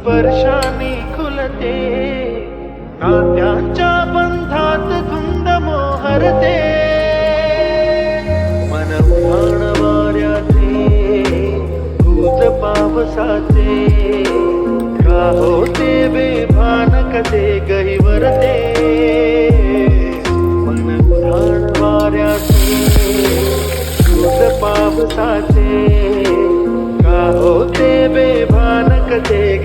स्पर्शाने खुलते, नात्यांच्या बंधात धुंद मोहरते. मन उधाण वाऱ्याचे, दूध पावसाचे, का होते बेभान कसे गहिवरते. मन उधाण वाऱ्याचे, दूध पावसाचे, का होते बेभान कसे